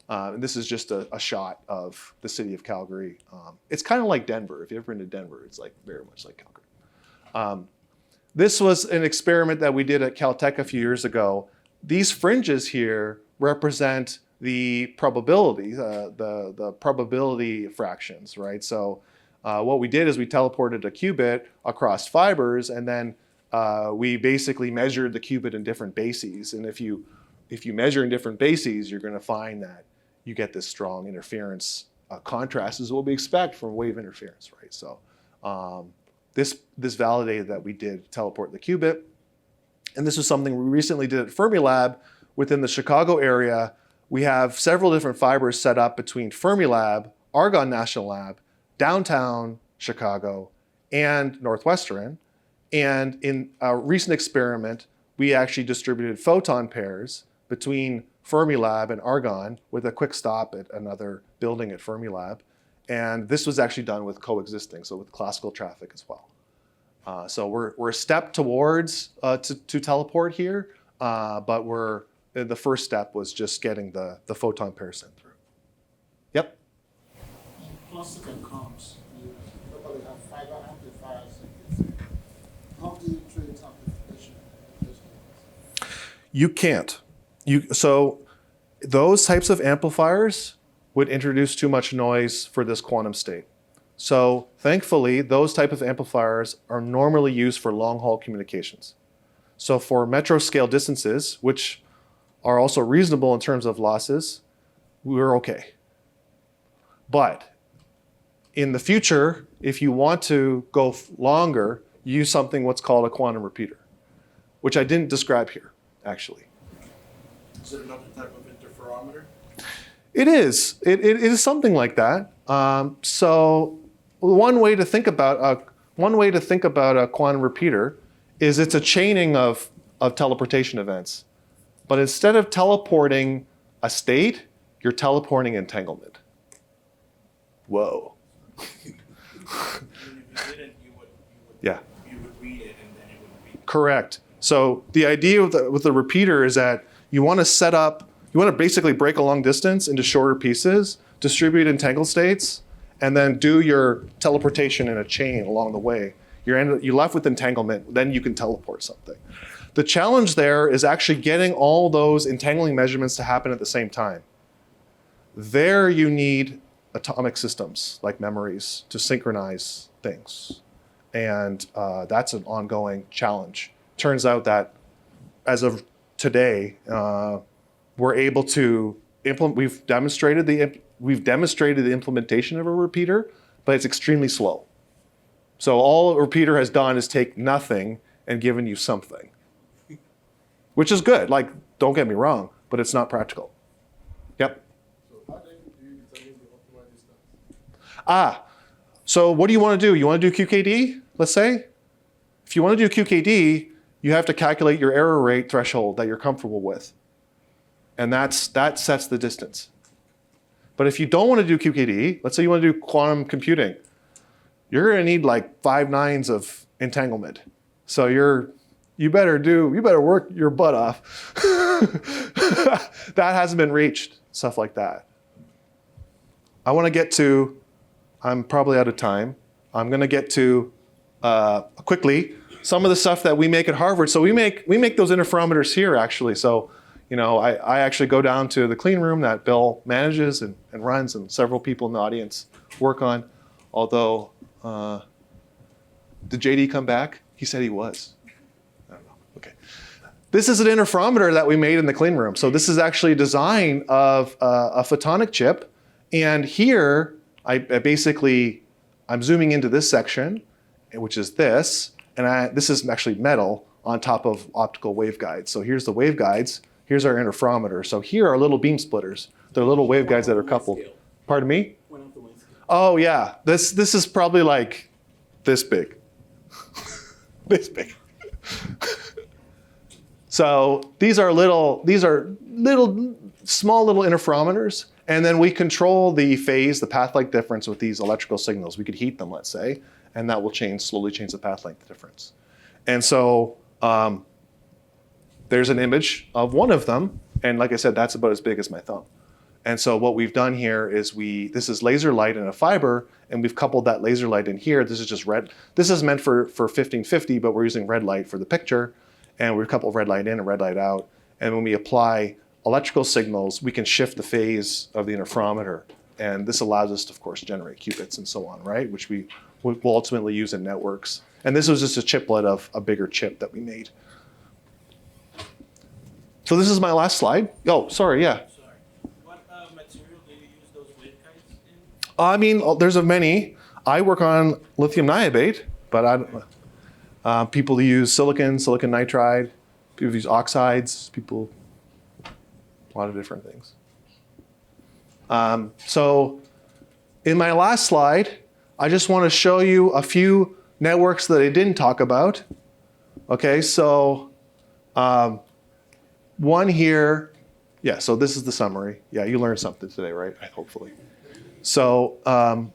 And this is just a shot of the city of Calgary. It's kind of like Denver. If you've ever been to Denver, it's like very much like Calgary. This was an experiment that we did at Caltech a few years ago. These fringes here represent the probability, the probability fractions, right? So what we did is we teleported a qubit across fibers, and then we basically measured the qubit in different bases. And if you measure in different bases, you're going to find that you get this strong interference contrast is what we expect from wave interference, right? So this validated that we did teleport the qubit. And this was something we recently did at Fermilab within the Chicago area. We have several different fibers set up between Fermilab, Argonne National Lab, downtown Chicago, and Northwestern. And in a recent experiment, we actually distributed photon pairs between Fermilab and Argonne with a quick stop at another building at Fermilab. And this was actually done with coexisting, so with classical traffic as well. So we're a step towards to teleport here, but the first step was just getting the photon pair sent through. Yep. Classical comms, you probably have fiber amplifiers and things. How do you treat amplification? You can't. So those types of amplifiers would introduce too much noise for this quantum state. So thankfully, those type of amplifiers are normally used for long-haul communications. So for metro scale distances, which are also reasonable in terms of losses, we're okay. But in the future, if you want to go longer, use something what's called a quantum repeater, which I didn't describe here, actually. Is it another type of interferometer? It is. It is something like that. So one way to think about a quantum repeater is it's a chaining of teleportation events. But instead of teleporting a state, you're teleporting entanglement. Whoa. If you didn't, Yeah. you would read it and then it would be. Correct. So the idea with the repeater is that you want to basically break a long distance into shorter pieces, distribute entangled states, and then do your teleportation in a chain along the way. You're left with entanglement, then you can teleport something. The challenge there is actually getting all those entangling measurements to happen at the same time. There you need atomic systems like memories to synchronize things. And that's an ongoing challenge. Turns out that as of today, we're able to we've demonstrated the implementation of a repeater, but it's extremely slow. So all a repeater has done is take nothing and given you something, which is good. Like, don't get me wrong, but it's not practical. Yep. So how then do you determine the So what do you want to do? You want to do QKD, let's say? If you want to do QKD, you have to calculate your error rate threshold that you're comfortable with. And that sets the distance. But if you don't want to do QKD, let's say you want to do quantum computing, you're going to need like 5 nines of entanglement. So you better work your butt off. That hasn't been reached, stuff like that. I want to get to, I'm probably out of time. I'm going to get to quickly some of the stuff that we make at Harvard. So we make those interferometers here actually. So, I actually go down to the clean room that Bill manages and runs, and several people in the audience work on. Although, did JD come back? He said he was. I don't know. Okay. This is an interferometer that we made in the clean room. So this is actually a design of a photonic chip. And here, I'm zooming into this section, which is this. And this is actually metal on top of optical waveguides. So here's the waveguides. Here's our interferometer. So here are little beam splitters. They're little waveguides that are coupled. Pardon me? Oh yeah, this is probably like this big. This big. So these are small little interferometers, and then we control the phase, the path length difference with these electrical signals. We could heat them, let's say, and that will slowly change the path length difference. And so there's an image of one of them, and like I said, that's about as big as my thumb. And so what we've done here is this is laser light in a fiber, and we've coupled that laser light in here. This is just red. This is meant for 1550, but we're using red light for the picture, and we've coupled red light in and red light out. And when we apply electrical signals, we can shift the phase of the interferometer. And this allows us to, of course, generate qubits and so on, right? Which we will ultimately use in networks. And this was just a chiplet of a bigger chip that we made. So this is my last slide. Oh, sorry, yeah. Sorry. What material do you use those waveguides in? I mean, there's many. I work on lithium niobate, but people use silicon nitride. People use oxides. A lot of different things. So in my last slide, I just want to show you a few networks that I didn't talk about. Okay, so one here, yeah, so this is the summary. Yeah, you learned something today, right? Hopefully. So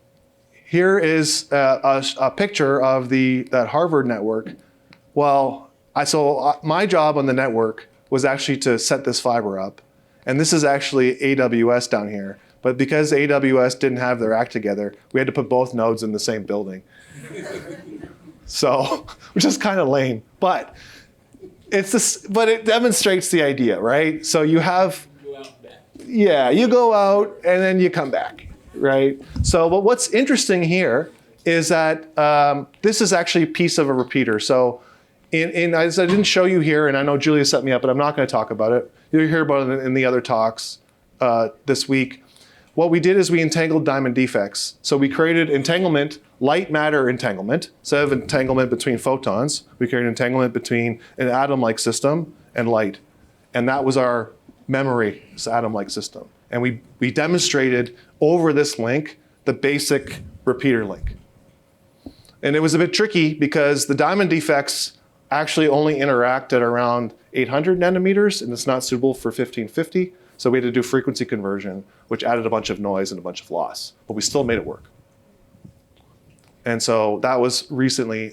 here is a picture of that Harvard network. Well, my job on the network was actually to set this fiber up. And this is actually AWS down here. But because AWS didn't have their act together, we had to put both nodes in the same building. So, which is kind of lame. But it demonstrates the idea, right? So you have, you go out and then you come back, right? So, but what's interesting here is that this is actually a piece of a repeater. So, as I didn't show you here, and I know Julia set me up, but I'm not going to talk about it. You'll hear about it in the other talks this week. What we did is we entangled diamond defects. So we created entanglement, light matter entanglement. Instead of entanglement between photons, we created entanglement between an atom-like system and light. And that was our memory, this atom-like system. And we demonstrated over this link the basic repeater link. And it was a bit tricky because the diamond defects actually only interact at around 800 nanometers, and it's not suitable for 1550. So we had to do frequency conversion, which added a bunch of noise and a bunch of loss, but we still made it work. And so that was recently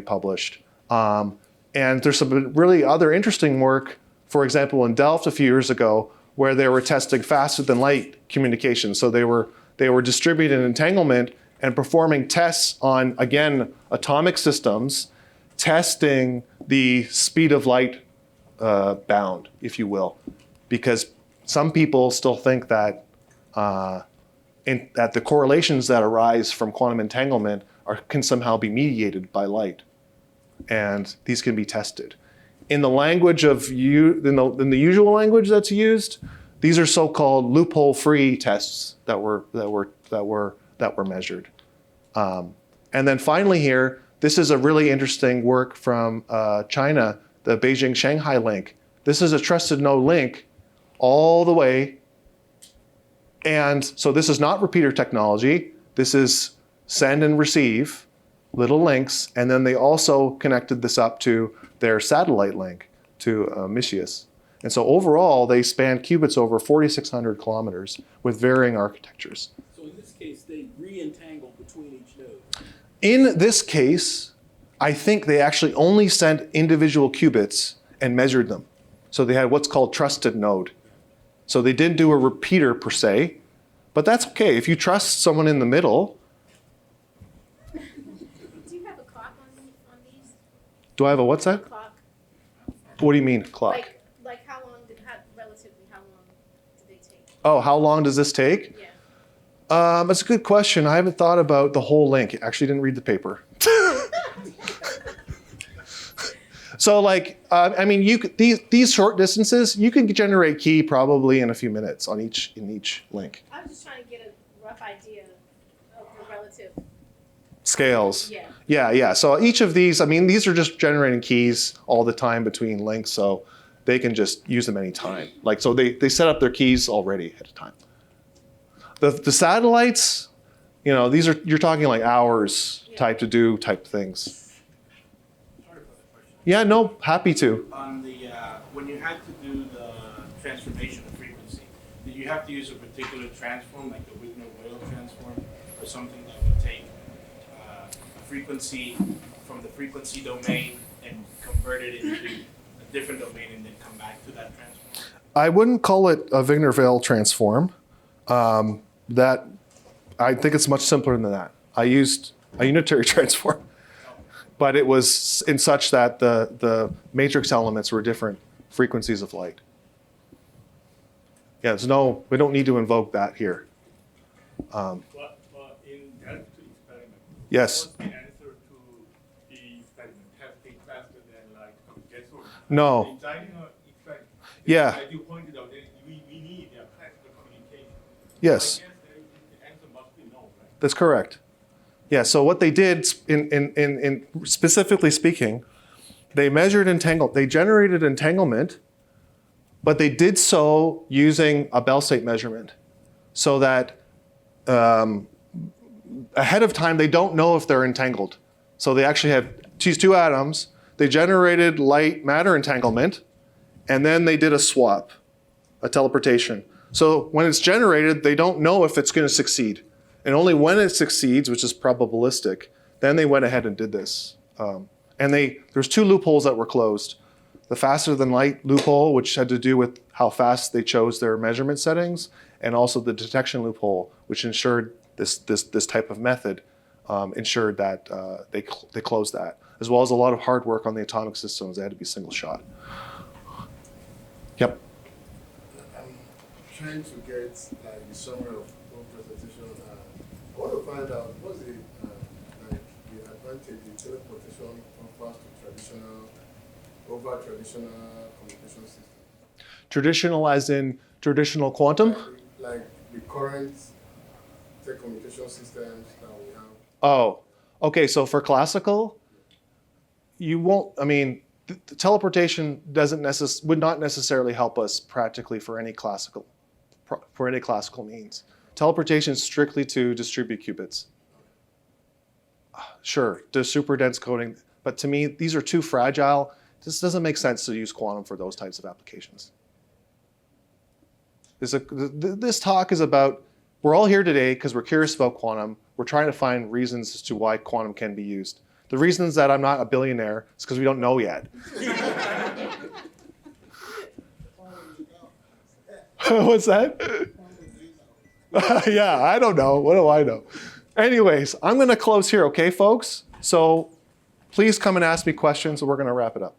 published. And there's some really other interesting work, for example, in Delft a few years ago, where they were testing faster than light communication. So they were distributing entanglement and performing tests on, again, atomic systems, testing the speed of light bound, if you will, because some people still think that that the correlations that arise from quantum entanglement can somehow be mediated by light, and these can be tested. In the language in the usual language that's used, these are so-called loophole-free tests that were measured. And then finally here, this is a really interesting work from China, the Beijing-Shanghai link. This is a trusted node link all the way. And so this is not repeater technology. This is send and receive little links, and then they also connected this up to their satellite link to Mischius. And so overall, they span qubits over 4,600 kilometers with varying architectures. So in this case, they re-entangle between each node. In this case, I think they actually only sent individual qubits and measured them. So they had what's called trusted node. So they didn't do a repeater per se, but that's okay. If you trust someone in the middle, Do you have a clock on these? do I have a what's that? Clock? What do you mean, clock? Like how long relatively, how long do they take? Oh, how long does this take? Yeah. That's a good question. I haven't thought about the whole link. Actually, didn't read the paper. So like, I mean, these short distances, you can generate key probably in a few minutes in each link. I was just trying to get a rough idea of the relative. Scales. Yeah. Yeah. So each of these, I mean, these are just generating keys all the time between links, so they can just use them anytime. Like, so they set up their keys already ahead of time. The satellites, you know, you're talking like hours type things. Sorry for the question. Yeah, no, happy to. On the, when you had to do the transformation of frequency, did you have to use a particular transform, like the Wigner-Whale transform, or something that would take a frequency from the frequency domain and convert it into a different domain and then come back to that transform? I wouldn't call it a Wigner-Whale transform. That I think it's much simpler than that. I used a unitary transform, but it was in such that the matrix elements were different frequencies of light. Yeah, we don't need to invoke that here. But in that experiment, Yes. what's the answer to the experiment? Have to take faster than light? Guess what? No. In designing an experiment, Yeah. as you pointed out, we need a classical communication. Yes. I guess the answer must be no, right? That's correct. Yeah, so what they did in specifically speaking, they measured they generated entanglement, but they did so using a Bell state measurement so that ahead of time, they don't know if they're entangled. So they actually have these two atoms, they generated light matter entanglement, and then they did a swap, a teleportation. So when it's generated, they don't know if it's going to succeed. And only when it succeeds, which is probabilistic, then they went ahead and did this. And there's two loopholes that were closed. The faster than light loophole, which had to do with how fast they chose their measurement settings, and also the detection loophole, which ensured this type of method ensured that they closed that, as well as a lot of hard work on the atomic systems. They had to be single shot. Yep. I'm trying to get the summary of one presentation. I want to find out what's the advantage the teleportation offers to over traditional communication systems. Traditional as in traditional quantum? Like the current telecommunication systems that we have. Oh, okay. So for classical, you won't. I mean, the teleportation would not necessarily help us practically for any classical means. Teleportation is strictly to distribute qubits. Sure, the super dense coding, but to me, these are too fragile. This doesn't make sense to use quantum for those types of applications. This talk is about, we're all here today because we're curious about quantum. We're trying to find reasons as to why quantum can be used. The reasons that I'm not a billionaire is because we don't know yet. What's that? Yeah, I don't know. What do I know? Anyways, I'm going to close here, okay, folks? So please come and ask me questions, and we're going to wrap it up.